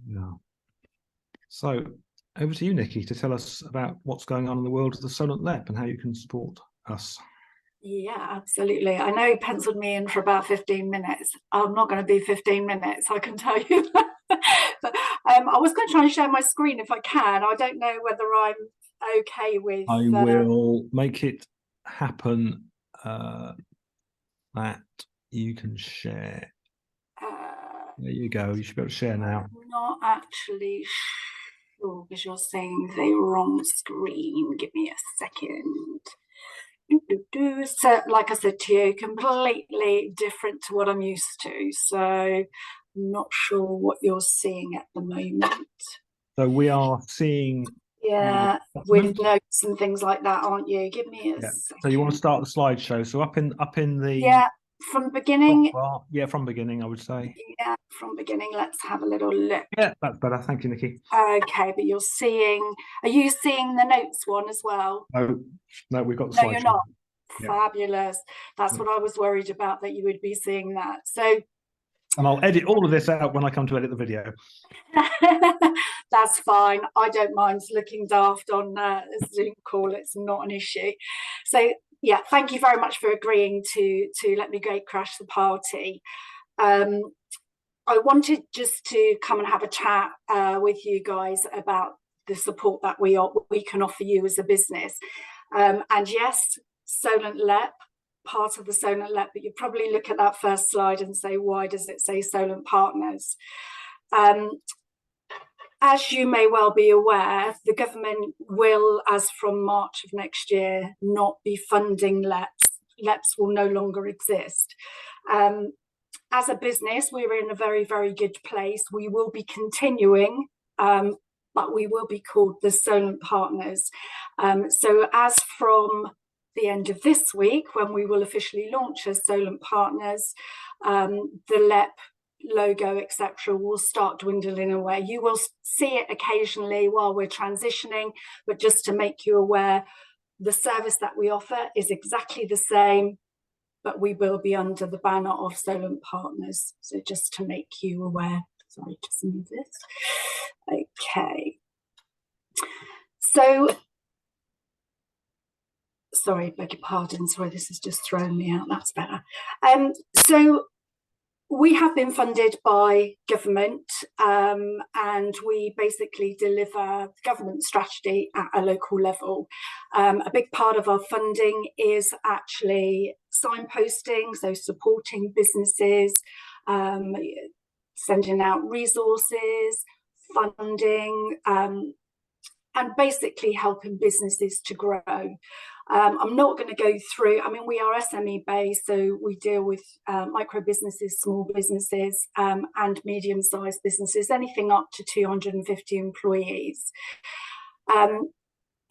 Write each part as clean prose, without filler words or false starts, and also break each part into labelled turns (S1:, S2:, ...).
S1: Yeah. So over to you, Nikki, to tell us about what's going on in the world of the Solent LEP and how you can support us.
S2: Yeah, absolutely. I know you penciled me in for about 15 minutes. I'm not going to be 15 minutes, I can tell you that. But I was going to try and share my screen if I can. I don't know whether I'm okay with...
S1: I will make it happen that you can share. There you go. You should be able to share now.
S2: I'm not actually sure because you're saying the wrong screen. Give me a second. So, like I said to you, completely different to what I'm used to. So, I'm not sure what you're seeing at the moment.
S1: So we are seeing...
S2: Yeah, with notes and things like that, aren't you? Give me a second.
S1: So you want to start the slideshow. So up in the...
S2: Yeah, from beginning.
S1: Yeah, from beginning, I would say.
S2: Yeah, from beginning. Let's have a little look.
S1: Yeah, that's better. Thank you, Nikki.
S2: Okay, but you're seeing... Are you seeing the notes one as well?
S1: No, we've got the slideshow.
S2: No, you're not.
S1: Yeah.
S2: Fabulous. That's what I was worried about, that you would be seeing that. So...
S1: And I'll edit all of this out when I come to edit the video.
S2: That's fine. I don't mind looking daft on a Zoom call. It's not an issue. So yeah, thank you very much for agreeing to let me gate crash the party. I wanted just to come and have a chat with you guys about the support that we can offer you as a business. And yes, Solent LEP, part of the Solent LEP, but you probably look at that first slide and say, why does it say Solent Partners? As you may well be aware, the government will, as from March of next year, not be funding LEPs. LEPs will no longer exist. As a business, we're in a very, very good place. We will be continuing, but we will be called the Solent Partners. So as from the end of this week, when we will officially launch as Solent Partners, the LEP logo, etc., will start dwindling away. You will see it occasionally while we're transitioning, but just to make you aware, the service that we offer is exactly the same, but we will be under the banner of Solent Partners. So just to make you aware. Sorry, just move this. Okay. So, sorry, beg your pardon. Sorry, this has just thrown me out. That's better. So we have been funded by government, and we basically deliver government strategy at a local level. A big part of our funding is actually signposting, so supporting businesses, sending out resources, funding, and basically helping businesses to grow. I'm not going to go through, I mean, we are SME based, so we deal with micro businesses, small businesses, and medium-sized businesses, anything up to 250 employees.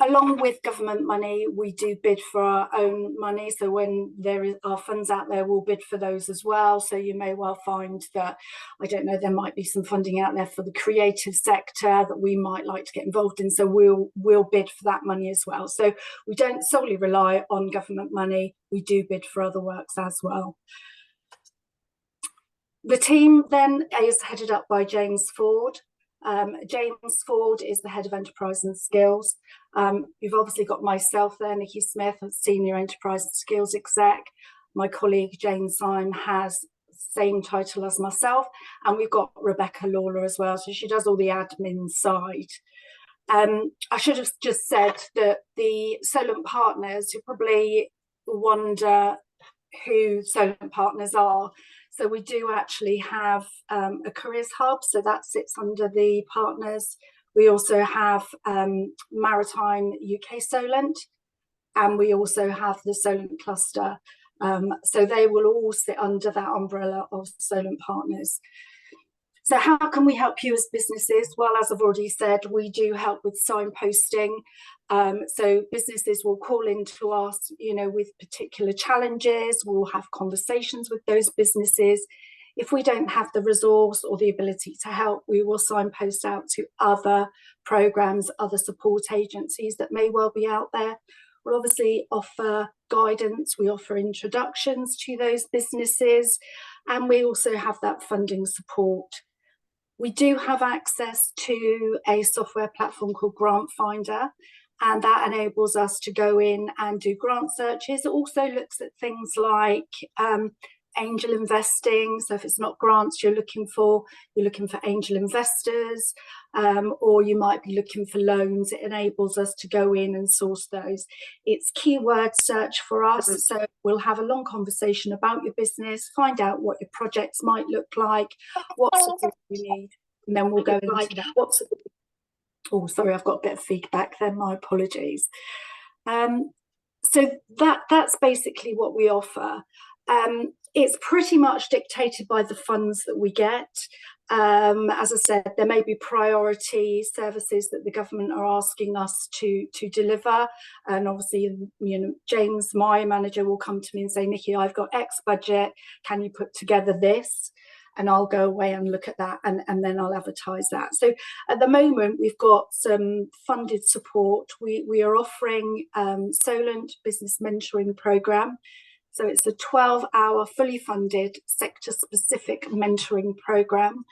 S2: Along with government money, we do bid for our own money. So when there are funds out there, we'll bid for those as well. So you may well find that, I don't know, there might be some funding out there for the creative sector that we might like to get involved in. So we'll bid for that money as well. So we don't solely rely on government money. We do bid for other works as well. The team then is headed up by James Ford. James Ford is the head of enterprise and skills. You've obviously got myself there, Nikki Smith, senior enterprise and skills exec. My colleague Jane Syme has the same title as myself, and we've got Rebecca Lawler as well, so she does all the admin side. I should have just said that the Solent Partners, you probably wonder who Solent Partners are. So we do actually have a careers hub, so that sits under the partners. We also have Maritime UK Solent, and we also have the Solent Cluster. So they will all sit under that umbrella of Solent Partners. So how can we help you as businesses? Well, as I've already said, we do help with signposting. So businesses will call in to us, you know, with particular challenges. We'll have conversations with those businesses. If we don't have the resource or the ability to help, we will signpost out to other programs, other support agencies that may well be out there. We'll obviously offer guidance, we offer introductions to those businesses, and we also have that funding support. We do have access to a software platform called Grant Finder, and that enables us to go in and do grant searches. It also looks at things like angel investing. So if it's not grants you're looking for angel investors, or you might be looking for loans. It enables us to go in and source those. It's keyword search for us. So we'll have a long conversation about your business, find out what your projects might look like, what support you need, and then we'll go into that. Oh, sorry, I've got a bit of feedback then, my apologies. So that's basically what we offer. It's pretty much dictated by the funds that we get. As I said, there may be priority services that the government are asking us to deliver, and obviously, you know, James, my manager, will come to me and say, Nikki, I've got X budget, can you put together this? And I'll go away and look at that, and then I'll advertise that. So at the moment, we've got some funded support. We are offering Solent Business Mentoring Programme. So it's a 12-hour, fully funded, sector-specific mentoring programme.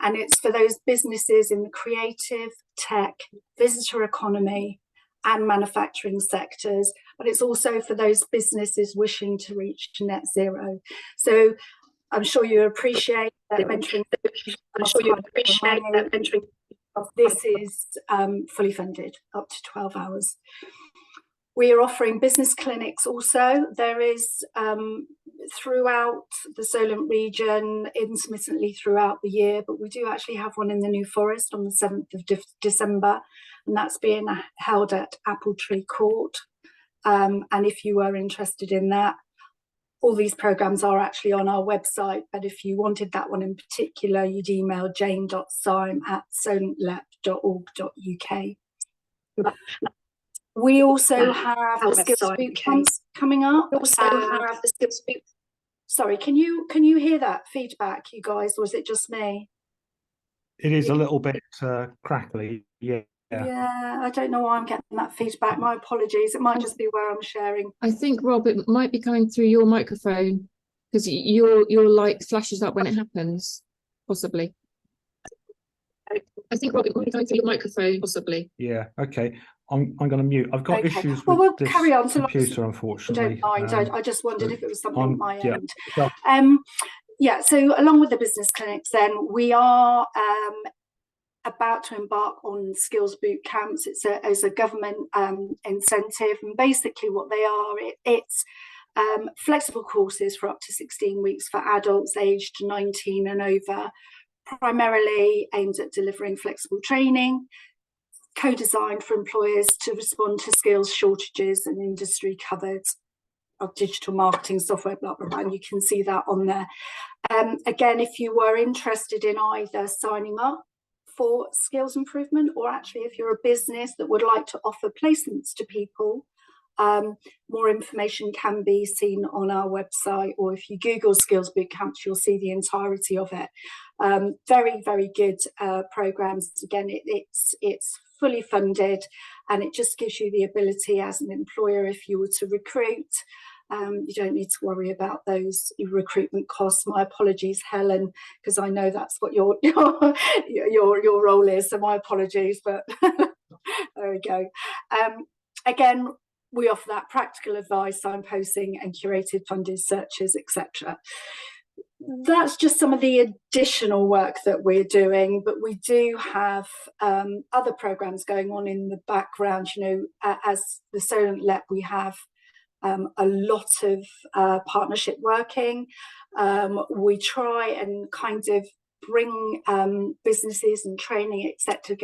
S2: And it's for those businesses in the creative, tech, visitor economy, and manufacturing sectors. But it's also for those businesses wishing to reach net zero. So I'm sure you appreciate that mentoring. This is fully funded, up to 12 hours. We are offering business clinics also. There is, throughout the Solent region, intermittently throughout the year, but we do actually have one in the New Forest on the 7th of December, and that's being held at Apple Tree Court. And if you were interested in that, all these programmes are actually on our website, but if you wanted that one in particular, you'd email jane.syme@solentlep.org.uk. We also have the skills boot camps coming up. Sorry, can you hear that feedback, you guys, or is it just me?
S1: It is a little bit crackly, yeah.
S2: Yeah, I don't know why I'm getting that feedback. My apologies. It might just be where I'm sharing.
S3: I think, Rob, it might be coming through your microphone, because your light flashes up when it happens, possibly. I think, Rob, it might be coming through your microphone, possibly.
S1: Yeah, okay. I'm going to mute. I've got issues with
S2: we'll
S1: this
S2: carry on
S1: computer, unfortunately.
S2: Don't mind. I just wondered if it was something on my end.
S1: Yeah.
S2: Yeah, so along with the business clinics, then we are about to embark on skills boot camps. It's a government incentive, and basically what they are, it's flexible courses for up to 16 weeks for adults aged 19 and over, primarily aimed at delivering flexible training, co-designed for employers to respond to skills shortages and industry covered of digital marketing software, blah, blah, blah, and you can see that on there. Again, if you were interested in either signing up for skills improvement, or actually if you're a business that would like to offer placements to people, more information can be seen on our website, or if you Google skills boot camps, you'll see the entirety of it. Very, very good programs. Again, it's fully funded, and it just gives you the ability as an employer, if you were to recruit, you don't need to worry about those recruitment costs. My apologies, Helen, because I know that's what your role is. So my apologies, but there we go. Again, we offer that practical advice, signposting, and curated funded searches, etc. That's just some of the additional work that we're doing, but we do have other programs going on in the background. You know, as the Solent LEP, we have a lot of partnership working. We try and kind of bring businesses and training, etc.,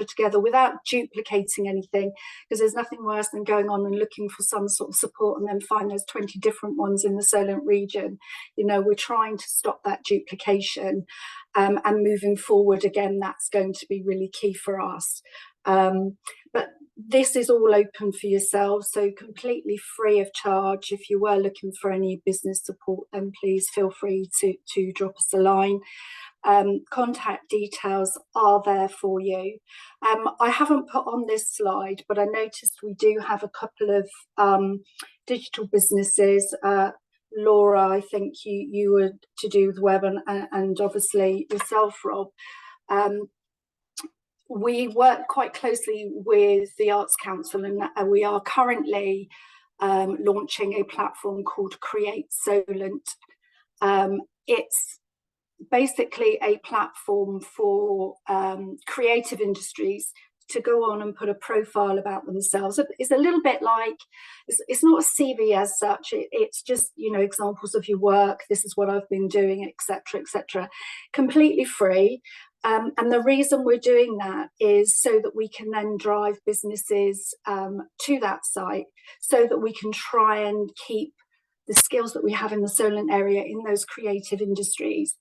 S2: together without duplicating anything, because there's nothing worse than going on and looking for some sort of support and then find there's 20 different ones in the Solent region. You know, we're trying to stop that duplication, and moving forward, again, that's going to be really key for us. But this is all open for yourselves, so completely free of charge. If you were looking for any business support, then please feel free to drop us a line. Contact details are there for you. I haven't put on this slide, but I noticed we do have a couple of digital businesses. Laura, I think you were to do with web, and obviously yourself, Rob. We work quite closely with the Arts Council, and we are currently launching a platform called Create Solent. It's basically a platform for creative industries to go on and put a profile about themselves. It's a little bit like, it's not a CV as such, it's just, you know, examples of your work, this is what I've been doing, etc., etc. Completely free. And the reason we're doing that is so that we can then drive businesses to that site, so that we can try and keep the skills that we have in the Solent area in those creative industries,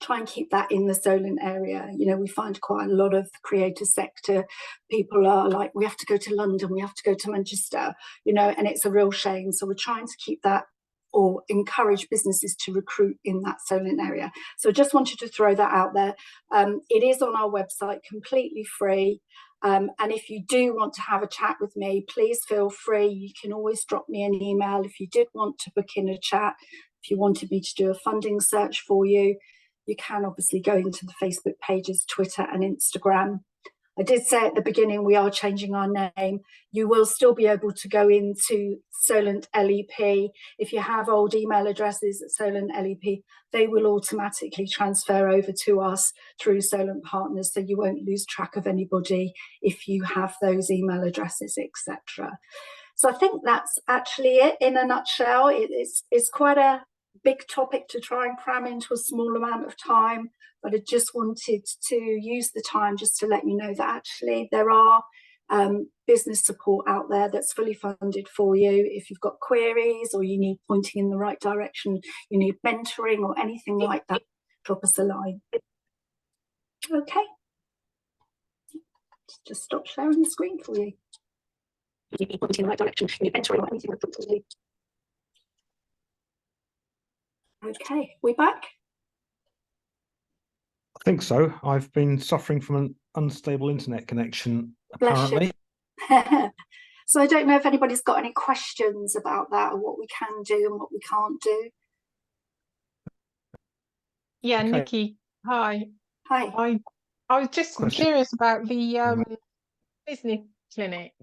S2: try and keep that in the Solent area. You know, we find quite a lot of the creative sector people are like, we have to go to London, we have to go to Manchester, you know, and it's a real shame. So we're trying to keep that, or encourage businesses to recruit in that Solent area. So I just wanted to throw that out there. It is on our website, completely free. And if you do want to have a chat with me, please feel free. You can always drop me an email if you did want to book in a chat. If you wanted me to do a funding search for you, you can obviously go into the Facebook pages, Twitter and Instagram. I did say at the beginning, we are changing our name. You will still be able to go into Solent LEP. If you have old email addresses at Solent LEP, they will automatically transfer over to us through Solent Partners, so you won't lose track of anybody if you have those email addresses, etc. So I think that's actually it in a nutshell. It's quite a big topic to try and cram into a small amount of time, but I just wanted to use the time just to let you know that actually there are business support out there that's fully funded for you. If you've got queries, or you need pointing in the right direction, you need mentoring or anything like that, drop us a line. Okay, just stop sharing the screen for you. You need pointing in the right direction, you need mentoring or anything like that. Okay, we back?
S1: I think so. I've been suffering from an unstable internet connection,
S2: Bless you.
S1: apparently.
S2: So I don't know if anybody's got any questions about that, or what we can do and what we can't do.
S4: Yeah,
S1: Okay.
S4: Nikki, hi.
S2: Hi.
S4: I was just curious about the business clinic.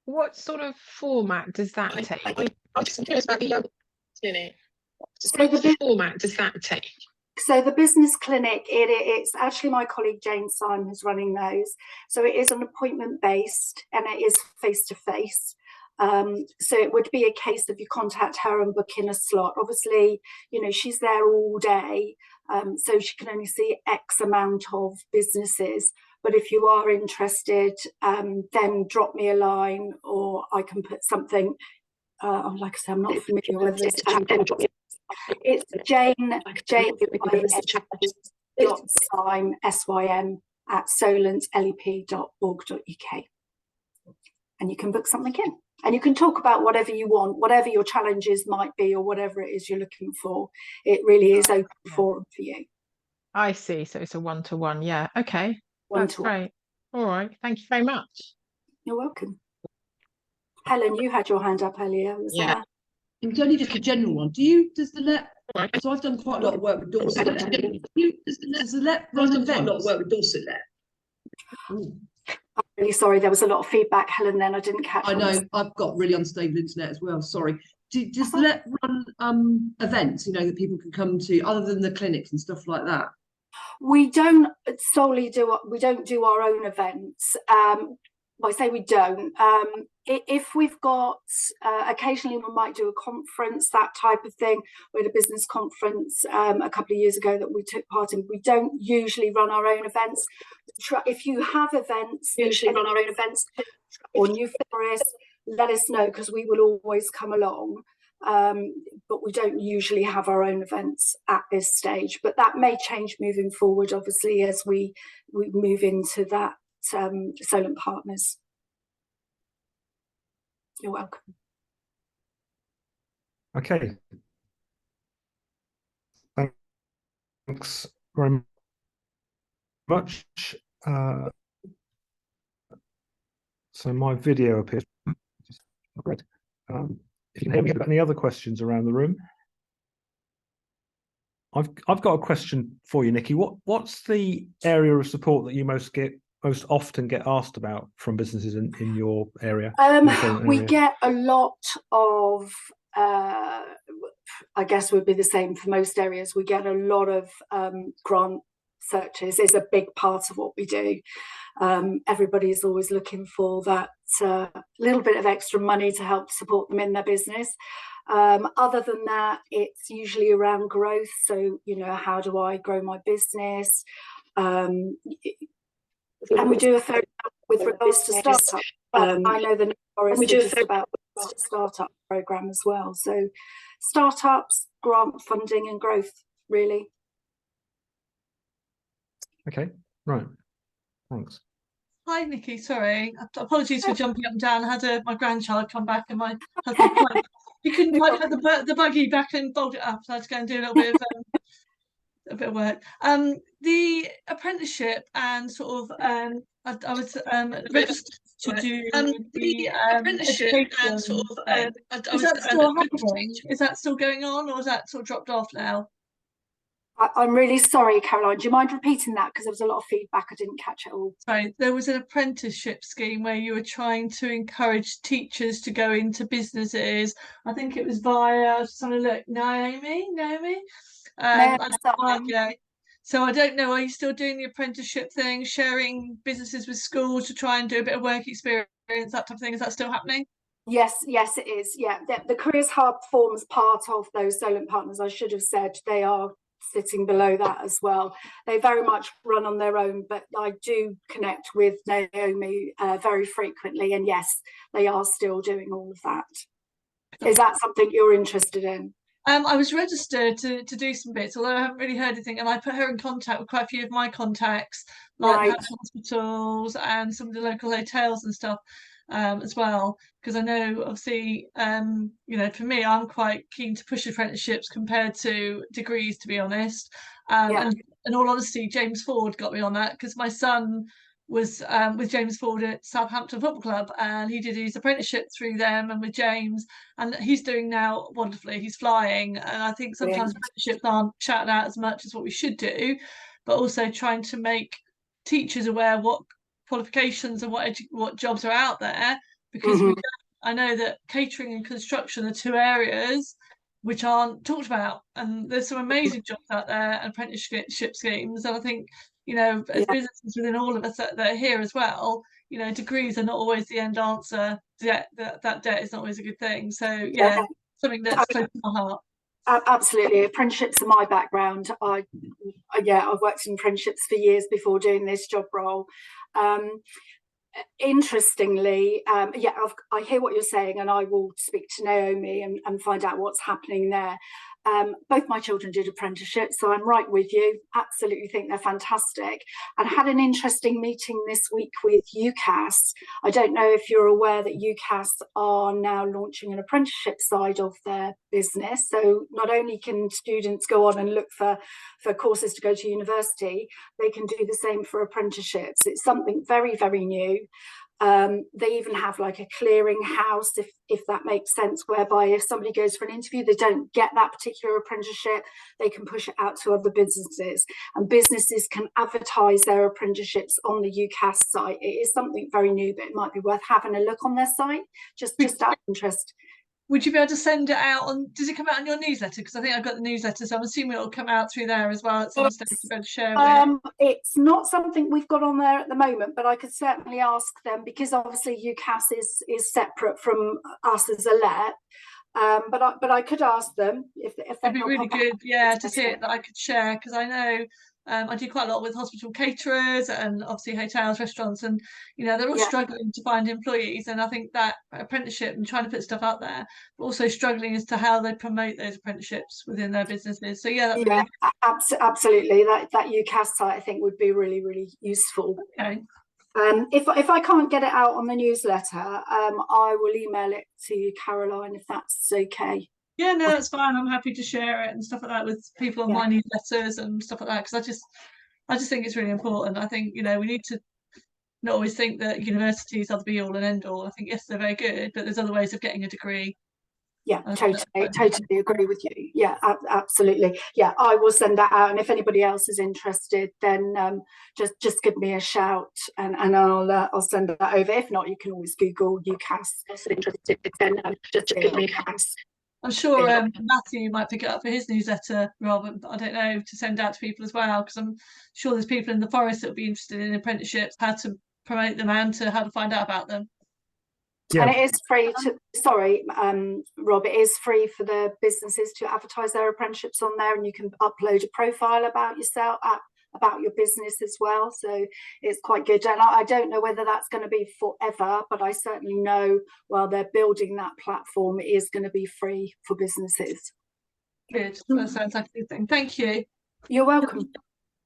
S4: What sort of format does that take? I'm just curious about the clinic. What sort of format does that take?
S2: So the business clinic, it's actually my colleague Jane Simon who's running those. So it is an appointment based, and it is face to face. So it would be a case of you contact her and book in a slot. Obviously, you know, she's there all day, so she can only see X amount of businesses. But if you are interested, then drop me a line, or I can put something. Like I said, I'm not familiar with this. It's Jane.Sym, at solentlep.org.uk, and you can book something in, and you can talk about whatever you want, whatever your challenges might be, or whatever it is you're looking for. It really is open forum for you.
S4: I see. So it's a one-to-one. Yeah. Okay. That's great. All right. Thank you very much.
S2: You're welcome. Helen, you had your hand up earlier.
S5: Yeah. It's only just a general one. Does the LEP, so I've done quite a lot of work with Dorset LEP. Does the LEP run events? Quite a lot of work with Dorset LEP.
S2: I'm really sorry, there was a lot of feedback, Helen, then I didn't catch.
S5: I know, I've got really unstable internet as well, sorry. Does the LEP run events, you know, that people can come to, other than the clinics and stuff like that?
S2: We don't solely do, we don't do our own events. I say we don't. If we've got, occasionally we might do a conference, that type of thing. We had a business conference a couple of years ago that we took part in. We don't usually run our own events. If you have events, or new forests, let us know, because we will always come along. But we don't usually have our own events at this stage. But that may change moving forward, obviously, as we move into that. Solent Partners. You're welcome.
S1: Okay. Thanks very much. So my video appears. Great. If you can hear me, any other questions around the room? I've got a question for you, Nikki. What's the area of support that you most often get asked about from businesses in your area?
S2: We get a lot of, I guess would be the same for most areas. We get a lot of grant searches. Is a big part of what we do. Everybody is always looking for that little bit of extra money to help support them in their business. Other than that, it's usually around growth. So, how do I grow my business? And we do a third with regards to startups. I know the Norris is just about the startup program as well. So startups, grant funding and growth, really.
S1: Okay, right. Thanks.
S5: Hi, Nikki. Sorry, apologies for jumping up and down. I had my grandchild come back, and my husband he couldn't quite have the buggy back and bolt it up, so I had to go and do a little bit of work. The apprenticeship and sort of I was registered to do the apprenticeship and sort of is that still happening? Is that still going on, or is that sort of dropped off now?
S2: I'm really sorry, Caroline. Do you mind repeating that? Because there was a lot of feedback. I didn't catch it all.
S5: Sorry, there was an apprenticeship scheme where you were trying to encourage teachers to go into businesses. I think it was via something like Naomi. Yeah. So I don't know. Are you still doing the apprenticeship thing, sharing businesses with schools to try and do a bit of work experience, that type of thing? Is that still happening?
S2: Yes, it is. Yeah, the Careers Hub forms part of those Solent Partners. I should have said they are sitting below that as well. They very much run on their own, but I do connect with Naomi very frequently, and yes, they are still doing all of that. Is that something you're interested in?
S5: I was registered to do some bits, although I haven't really heard anything, and I put her in contact with quite a few of my contacts, like hospitals and some of the local hotels and stuff. As well, because I know obviously for me, I'm quite keen to push apprenticeships compared to degrees, to be honest. And in all honesty, James Ford got me on that, because my son was with James Ford at Southampton Football Club, and he did his apprenticeship through them and with James, and he's doing now wonderfully. He's flying, and I think sometimes apprenticeships aren't shouted out as much as what we should do, but also trying to make teachers aware what qualifications and what jobs are out there, because I know that catering and construction are two areas which aren't talked about, and there's some amazing jobs out there and apprenticeship schemes, and I think as businesses within all of us that are here as well, degrees are not always the end answer. That debt is not always a good thing, so something that's close to my heart.
S2: Absolutely. Apprenticeships are my background. I've worked in apprenticeships for years before doing this job role. Interestingly, I hear what you're saying, and I will speak to Naomi and find out what's happening there. Both my children did apprenticeships, so I'm right with you. Absolutely think they're fantastic. And had an interesting meeting this week with UCAS. I don't know if you're aware that UCAS are now launching an apprenticeship side of their business. So not only can students go on and look for courses to go to university, they can do the same for apprenticeships. It's something very, very new. They even have like a clearing house, if that makes sense, whereby if somebody goes for an interview, they don't get that particular apprenticeship, they can push it out to other businesses, and businesses can advertise their apprenticeships on the UCAS site. It is something very new, but it might be worth having a look on their site, just out of interest.
S5: Would you be able to send it out on? Does it come out on your newsletter? Because I think I've got the newsletter, so I'm assuming it'll come out through there as well at some stage to be able to share with.
S2: It's not something we've got on there at the moment, but I could certainly ask them, because obviously UCAS is separate from us as a LEP. But I could ask them if
S5: it'd be really good, to see it that I could share, because I know I do quite a lot with hospital caterers and obviously hotels, restaurants, and they're all struggling to find employees, and I think that apprenticeship and trying to put stuff out there, but also struggling as to how they promote those apprenticeships within their businesses. So
S2: absolutely, that UCAS site I think would be really, really useful.
S5: Okay.
S2: If I can't get it out on the newsletter, I will email it to you, Caroline, if that's okay.
S5: Yeah, no, that's fine. I'm happy to share it and stuff like that with people on my newsletters and stuff like that, because I just think it's really important. I think we need to not always think that universities are the be all and end all. I think yes, they're very good, but there's other ways of getting a degree.
S2: Yeah, totally agree with you. Yeah, absolutely. Yeah, I will send that out, and if anybody else is interested, then just give me a shout, and I'll send that over. If not, you can always Google UCAS. If interested, then just give me a UCAS.
S5: I'm sure Matthew might pick it up for his newsletter, Rob. I don't know, to send out to people as well, because I'm sure there's people in the forest that will be interested in apprenticeships, how to promote them and how to find out about them.
S1: Yeah.
S2: And it is free to, sorry, Rob, it is free for the businesses to advertise their apprenticeships on there, and you can upload a profile about yourself, about your business as well. So it's quite good. And I don't know whether that's going to be forever, but I certainly know while they're building that platform, it is going to be free for businesses.
S5: Good. That sounds like a good thing. Thank you.
S2: You're welcome.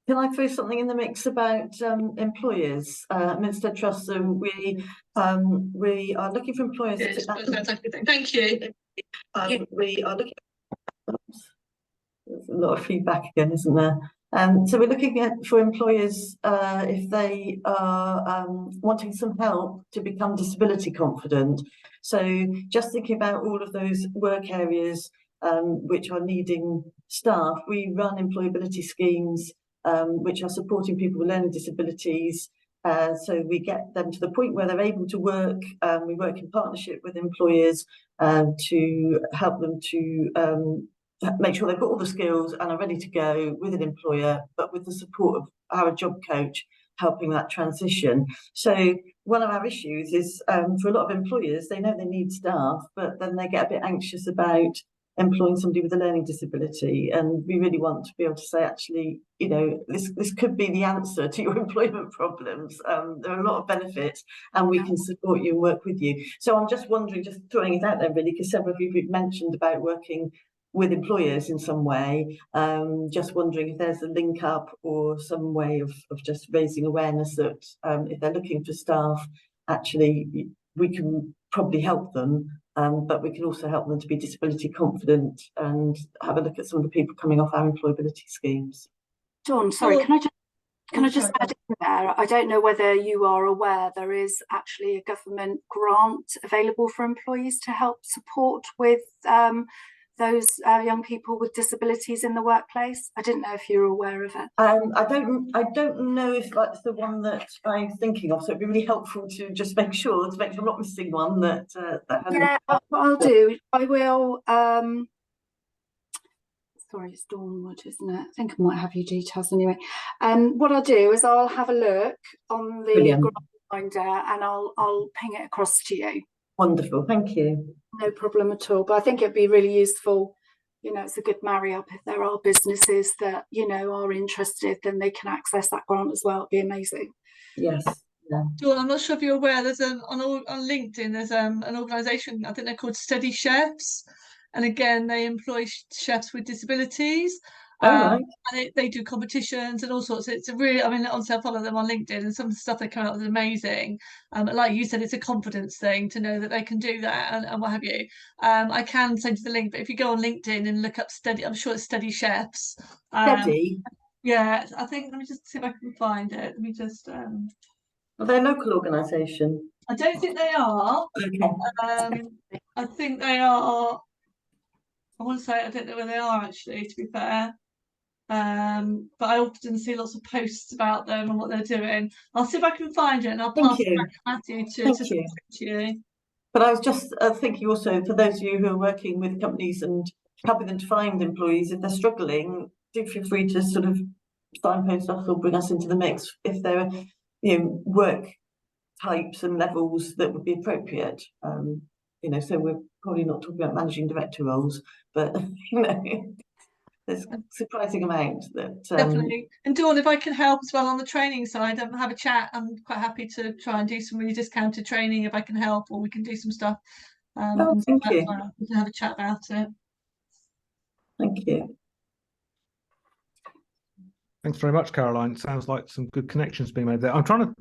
S6: Can I throw something in the mix about employers? Minstead Trust, so we are looking for employers.
S5: Good. That sounds like a good thing. Thank you.
S6: We are looking. There's a lot of feedback again, isn't there? So we're looking for employers if they are wanting some help to become disability confident. So just thinking about all of those work areas which are needing staff, we run employability schemes which are supporting people with learning disabilities. So we get them to the point where they're able to work. We work in partnership with employers to help them to make sure they've got all the skills and are ready to go with an employer, but with the support of our job coach helping that transition. So one of our issues is for a lot of employers, they know they need staff, but then they get a bit anxious about employing somebody with a learning disability, and we really want to be able to say, actually, you know, this could be the answer to your employment problems. There are a lot of benefits, and we can support you and work with you. So I'm just wondering, just throwing it out there really, because several of you have mentioned about working with employers in some way, just wondering if there's a link up or some way of just raising awareness that if they're looking for staff, actually we can probably help them. But we can also help them to be disability confident and have a look at some of the people coming off our employability schemes.
S2: Dawn, sorry, can I just add in there? I don't know whether you are aware there is actually a government grant available for employees to help support with those young people with disabilities in the workplace. I didn't know if you're aware of it.
S6: I don't know if that's the one that I'm thinking of, so it'd be really helpful to just make sure I'm not missing one that
S2: yeah, what I'll do, I will sorry, it's Dawnwood, isn't it? I think I might have your details anyway. What I'll do is I'll have a look on the grant finder and I'll ping it across to you.
S6: Wonderful, thank you.
S2: No problem at all. But I think it'd be really useful. You know, it's a good marry up. If there are businesses that, you know, are interested, then they can access that grant as well. It'd be amazing.
S6: Yes. Yeah.
S5: Dawn, I'm not sure if you're aware, there's on LinkedIn, there's an organisation, I think they're called Steady Chefs. And again, they employ chefs with disabilities. And they do competitions and all sorts. It's a really, I mean, honestly, I follow them on LinkedIn, and some of the stuff they come out with is amazing. Like you said, it's a confidence thing to know that they can do that and what have you. I can send you the link, but if you go on LinkedIn and look up Steady, I'm sure it's Steady Chefs.
S6: Steady?
S5: Yeah, I think, let me just see if I can find it. Let me just... Are
S6: they a local organisation?
S5: I don't think they are.
S6: Okay.
S5: I think they are... I want to say, I don't know where they are actually, to be fair. But I often see lots of posts about them and what they're doing. I'll see if I can find it and I'll pass it back to Matthew to you.
S6: But I was just thinking also, for those of you who are working with companies and helping them to find employees, if they're struggling, do feel free to sort of signpost us or bring us into the mix if there are, you know, work types and levels that would be appropriate. You know, so we're probably not talking about managing director roles, but you know, there's a surprising amount that
S5: definitely. And Dawn, if I can help as well on the training side, have a chat. I'm quite happy to try and do some really discounted training if I can help, or we can do some stuff.
S6: Thank you.
S5: We can have a chat about it.
S6: Thank you.
S1: Thanks very much, Caroline. Sounds like some good connections being made there. I'm trying to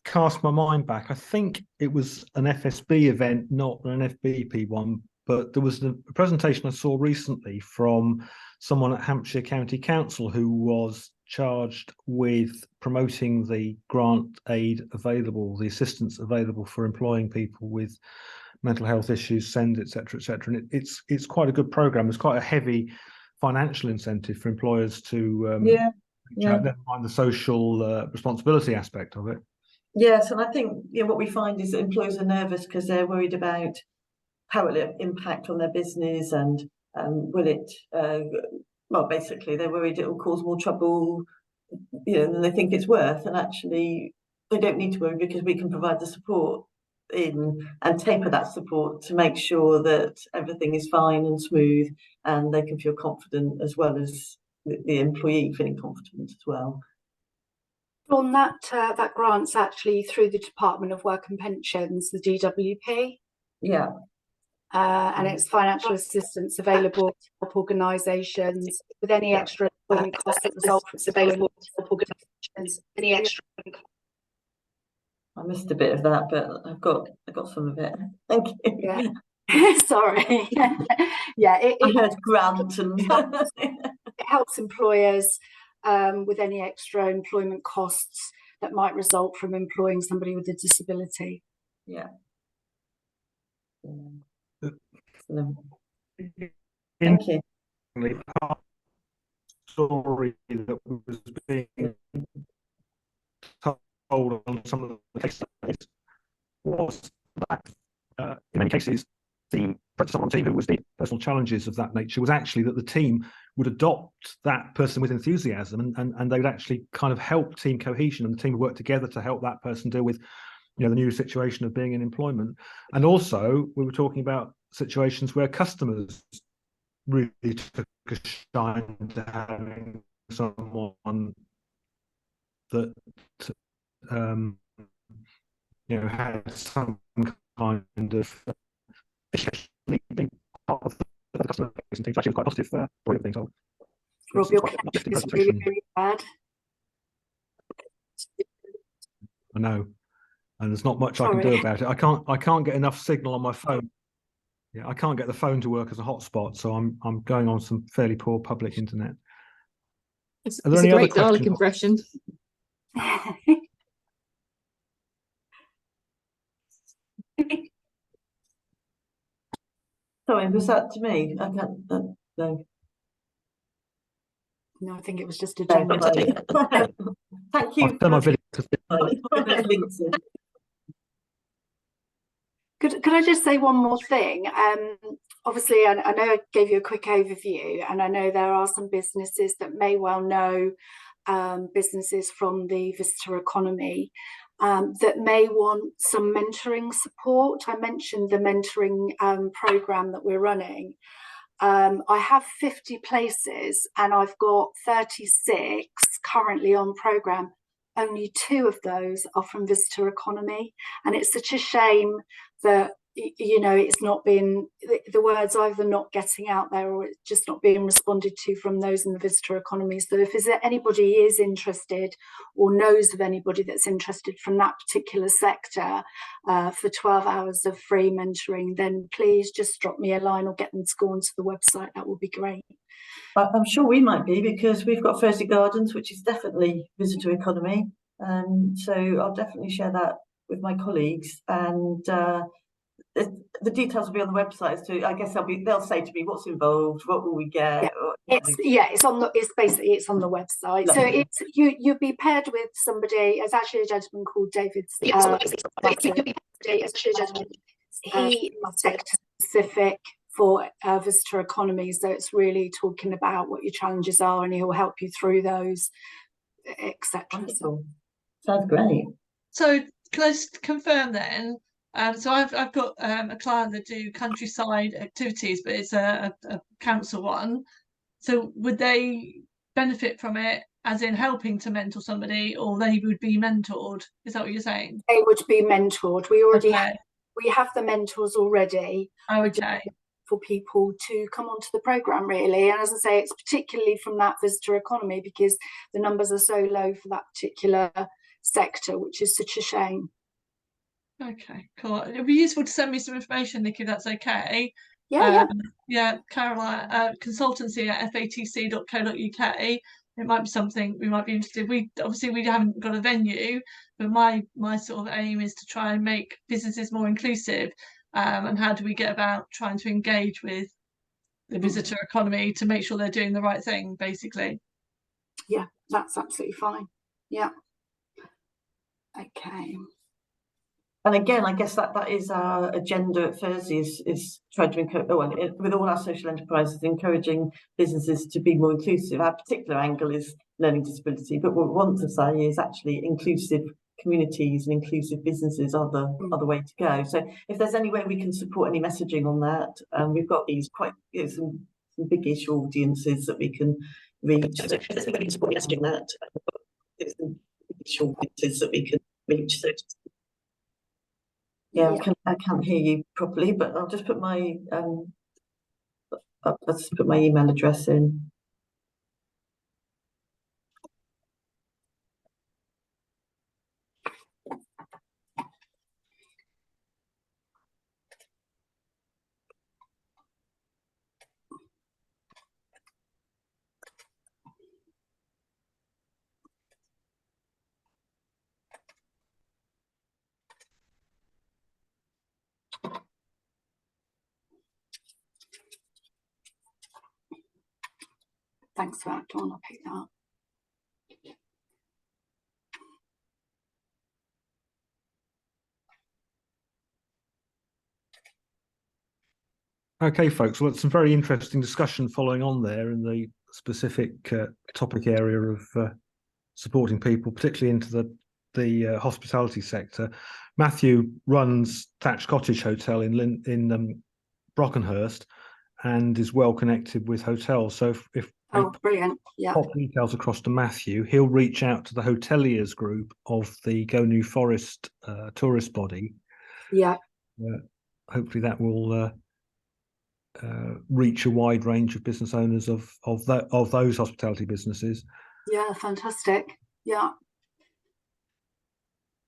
S1: cast my mind back. I think it was an FSB event, not an FBP one, but there was a presentation I saw recently from someone at Hampshire County Council who was charged with promoting the grant aid available, the assistance available for employing people with mental health issues, SEND, etc., etc. And it's quite a good program. There's quite a heavy financial incentive for employers to never mind the social responsibility aspect of it.
S6: Yes, and I think what we find is that employers are nervous because they're worried about how it will impact on their business, and will it well, basically they're worried it will cause more trouble than they think it's worth, and actually they don't need to worry because we can provide the support in and taper that support to make sure that everything is fine and smooth, and they can feel confident as well as the employee feeling confident as well.
S2: On that grant's actually through the Department of Work and Pensions, the DWP.
S6: Yeah.
S2: And it's financial assistance available to help organisations with any extra employment costs that result from available to help organisations. Any extra.
S6: I missed a bit of that, but I got some of it. Thank you.
S2: Yeah. Sorry. Yeah,
S6: I heard grant and
S2: it helps employers with any extra employment costs that might result from employing somebody with a disability.
S6: Yeah.
S1: Thank
S6: you.
S1: Story that was being told on some of the case studies was that in many cases the someone on the team who was the personal challenges of that nature was actually that the team would adopt that person with enthusiasm, and they would actually kind of help team cohesion, and the team would work together to help that person deal with the new situation of being in employment. And also we were talking about situations where customers really took a shine to having someone that had some kind of being part of the customer base and things. Actually quite positive story of being told.
S2: Rob, your connection is really, really bad.
S1: I know, and there's not much I can do about it. I can't get enough signal on my phone. Yeah, I can't get the phone to work as a hotspot, so I'm going on some fairly poor public internet.
S3: It's a great Dalek impression.
S6: Sorry, was that to me? I can't. No.
S2: No, I think it was just a general.
S6: Thank you.
S1: I've done my video.
S2: Could I just say one more thing? Obviously, I know I gave you a quick overview, and I know there are some businesses that may well know businesses from the visitor economy that may want some mentoring support. I mentioned the mentoring program that we're running. I have 50 places and I've got 36 currently on program. Only 2 of those are from visitor economy, and it's such a shame that it's not been, the words either not getting out there or it's just not being responded to from those in the visitor economy. So if anybody is interested or knows of anybody that's interested from that particular sector for 12 hours of free mentoring, then please just drop me a line or get them to go onto the website. That would be great.
S6: I'm sure we might be, because we've got Thursday Gardens, which is definitely visitor economy. So I'll definitely share that with my colleagues, and the details will be on the website. So I guess they'll say to me what's involved, what will we get.
S2: It's on the website.
S6: Lovely.
S2: So you'll be paired with somebody. It's actually a gentleman called David. He sector specific for visitor economy, so it's really talking about what your challenges are, and he'll help you through those, etc.
S6: Sounds great.
S5: So can I just confirm then? So I've got a client that do countryside activities, but it's a council one. So would they benefit from it, as in helping to mentor somebody, or they would be mentored? Is that what you're saying?
S2: They would be mentored. We already we have the mentors already.
S5: Oh, okay.
S2: For people to come onto the programme, really. And as I say, it's particularly from that visitor economy because the numbers are so low for that particular sector, which is such a shame.
S5: Okay, cool. It'd be useful to send me some information, Nikki, if that's okay.
S2: Yeah,
S5: Caroline, consultancy at fatc.co.uk. It might be something we might be interested in. We haven't got a venue, but my sort of aim is to try and make businesses more inclusive. and how do we get about trying to engage with the visitor economy to make sure they're doing the right thing, basically.
S2: Yeah, that's absolutely fine. Yeah. Okay.
S6: And again, I guess that is our agenda at Thursday, is trying to encourage, with all our social enterprises, encouraging businesses to be more inclusive. Our particular angle is learning disability, but what we want to say is actually inclusive communities and inclusive businesses are the way to go. So if there's any way we can support any messaging on that, we've got these quite some big-ish audiences that we can reach. So if there's any way we can support messaging that, some big-ish audiences that we can reach. So yeah, I can't hear you properly, but I'll just put my email address in.
S2: Thanks for that, Dawn. I'll pick that up.
S1: Okay, folks. Well, it's some very interesting discussion following on there in the specific topic area of supporting people, particularly into the hospitality sector. Matthew runs Thatch Cottage Hotel in Brockenhurst and is well connected with hotels. So if
S2: brilliant, yeah,
S1: pop details across to Matthew, he'll reach out to the hoteliers group of the Go New Forest tourist body.
S2: Yeah.
S1: Hopefully that will reach a wide range of business owners of those hospitality businesses.
S2: Yeah, fantastic. Yeah.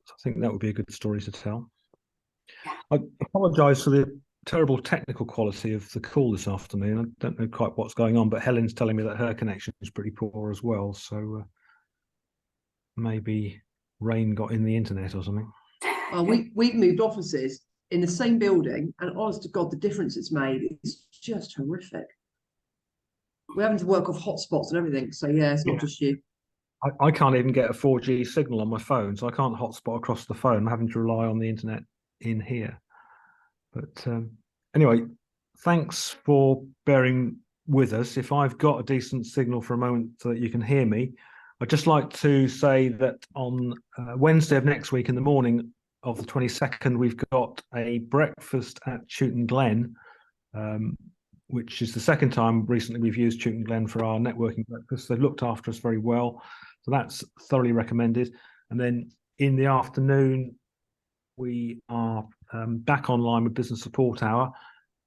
S1: I think that would be a good story to tell.
S2: Yeah.
S1: I apologise for the terrible technical quality of the call this afternoon. I don't know quite what's going on, but Helen's telling me that her connection is pretty poor as well. So maybe rain got in the internet or something.
S7: We've moved offices in the same building, and honest to God, the difference it's made is just horrific. We're having to work off hotspots and everything. So yeah, it's not just you.
S1: I can't even get a 4G signal on my phone, so I can't hotspot across the phone. I'm having to rely on the internet in here. But anyway, thanks for bearing with us. If I've got a decent signal for a moment so that you can hear me, I'd just like to say that on Wednesday of next week in the morning of the 22nd, we've got a breakfast at Chewton Glen, which is the second time recently we've used Chewton Glen for our networking breakfast. They've looked after us very well, so that's thoroughly recommended. And then in the afternoon, we are back online with Business Support Hour,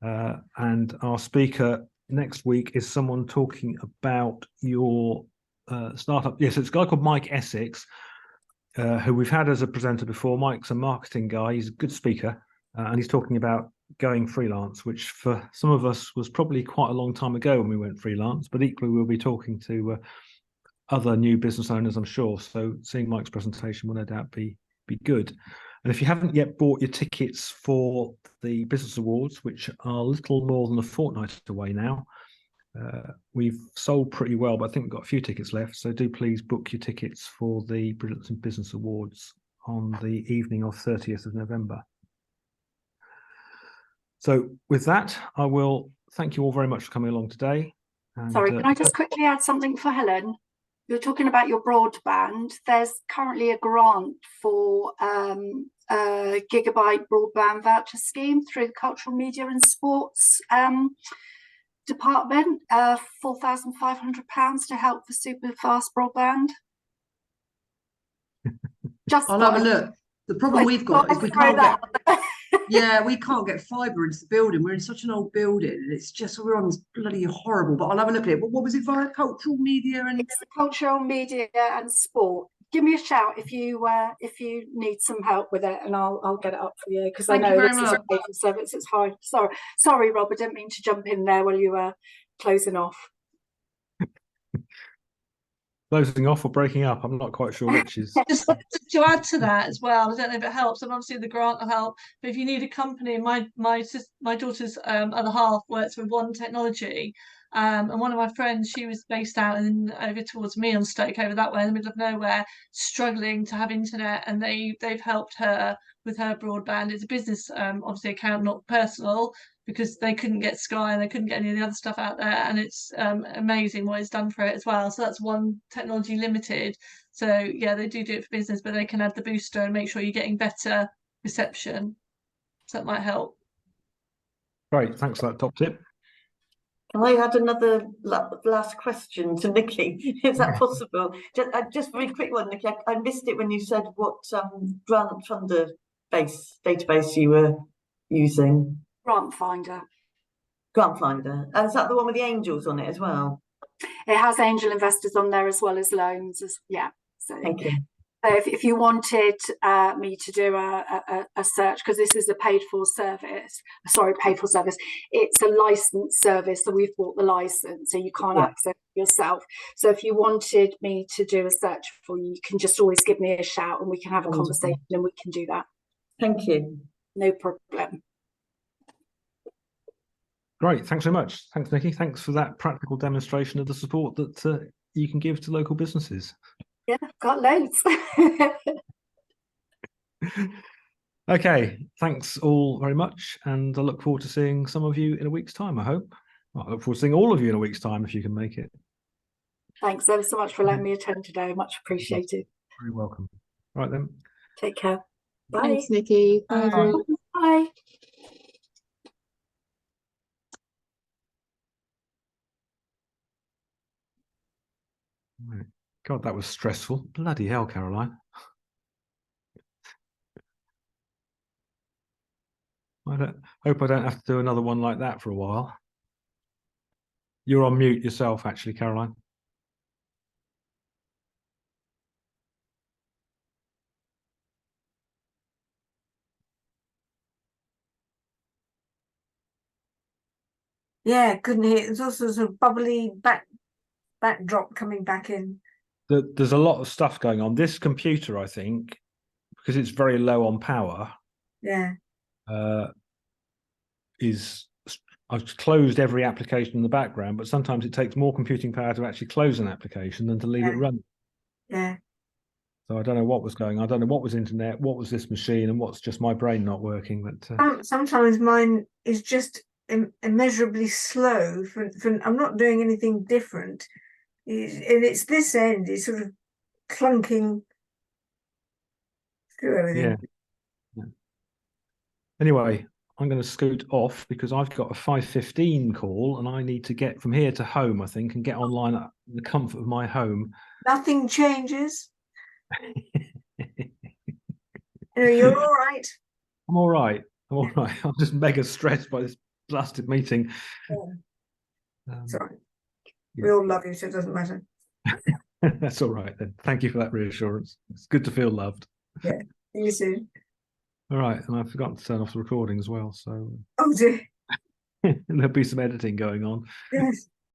S1: and our speaker next week is someone talking about your startup. Yes, it's a guy called Mike Essex, who we've had as a presenter before. Mike's a marketing guy. He's a good speaker, and he's talking about going freelance, which for some of us was probably quite a long time ago when we went freelance, but equally we'll be talking to other new business owners, I'm sure. So seeing Mike's presentation will no doubt be good. And if you haven't yet bought your tickets for the Business Awards, which are a little more than a fortnight away now, we've sold pretty well, but I think we've got a few tickets left. So do please book your tickets for the Brilliance in Business Awards on the evening of 30th of November. So with that, I will thank you all very much for coming along today. And,
S2: sorry, can I just quickly add something for Helen? You're talking about your broadband. There's currently a grant for a gigabyte broadband voucher scheme through the Cultural Media and Sports department, £4,500 to help for super fast broadband.
S7: I'll have a look. The problem we've got is we can't get we can't get fibre into the building. We're in such an old building, and it's just we're on this bloody horrible. But I'll have a look at it. What was it via Cultural Media and?
S2: It's the Cultural Media and Sport. Give me a shout if you need some help with it, and I'll get it up for you, because I know this is a paper service. It's hard. Sorry, Rob. I didn't mean to jump in there while you were closing off.
S1: closing off or breaking up. I'm not quite sure which is.
S5: Just to add to that as well, I don't know if it helps, and obviously the grant will help. But if you need a company, my daughter's other half works with One Technology, and one of my friends, she was based out in over towards me on Stoke, over that way in the middle of nowhere, struggling to have internet, and they've helped her with her broadband. It's a business obviously account, not personal, because they couldn't get Sky and they couldn't get any of the other stuff out there, and it's amazing what it's done for it as well. So that's One Technology Limited. So yeah, they do it for business, but they can add the booster and make sure you're getting better reception. So that might help.
S1: Great, thanks for that top tip.
S6: Can I add another last question to Nikki? Is that possible? Just very quick one, Nikki. I missed it when you said what grant funder database you were using.
S2: Grant Finder.
S6: Grant Finder. And is that the one with the angels on it as well?
S2: It has angel investors on there as well as loans. Yeah. So
S6: Thank you.
S2: if you wanted me to do a search, because this is a paid for service, it's a licensed service, so we've bought the license, so you can't access it yourself. So if you wanted me to do a search for you, you can just always give me a shout and we can have a conversation and we can do that.
S6: Thank you.
S2: No problem.
S1: Great, thanks very much. Thanks, Nikki. Thanks for that practical demonstration of the support that you can give to local businesses.
S2: Yeah, got loads.
S1: Okay, thanks all very much, and I look forward to seeing some of you in a week's time, I hope. Well, I look forward to seeing all of you in a week's time if you can make it.
S2: Thanks ever so much for letting me attend today. Much appreciated.
S1: Very welcome. Right then.
S2: Take care. Bye.
S3: Thanks, Nikki. Bye, everyone.
S2: Bye.
S1: Right. God, that was stressful. Bloody hell, Caroline. I hope I don't have to do another one like that for a while. You're on mute yourself, actually, Caroline.
S8: Yeah, couldn't hear. There's also sort of bubbly backdrop coming back in.
S1: There's a lot of stuff going on. This computer, I think, because it's very low on power,
S8: Yeah.
S1: I've closed every application in the background, but sometimes it takes more computing power to actually close an application than to leave it running.
S8: Yeah.
S1: So I don't know what was going on. I don't know what was internet, what was this machine, and what's just my brain not working. But
S8: Sometimes mine is just immeasurably slow. I'm not doing anything different, and it's this end is sort of clunking through everything.
S1: Yeah. Anyway, I'm going to scoot off because I've got a 5:15 call and I need to get from here to home, I think, and get online at the comfort of my home.
S8: Nothing changes. You're all right.
S1: I'm all right. I'm all right. I'm just mega stressed by this blasted meeting.
S8: Yeah. Sorry. We all love you, so it doesn't matter.
S1: That's all right then. Thank you for that reassurance. It's good to feel loved.
S8: Yeah. See you soon.
S1: All right, and I forgot to turn off the recording as well, so
S8: Oh dear.
S1: there'll be some editing going on.
S8: Yes.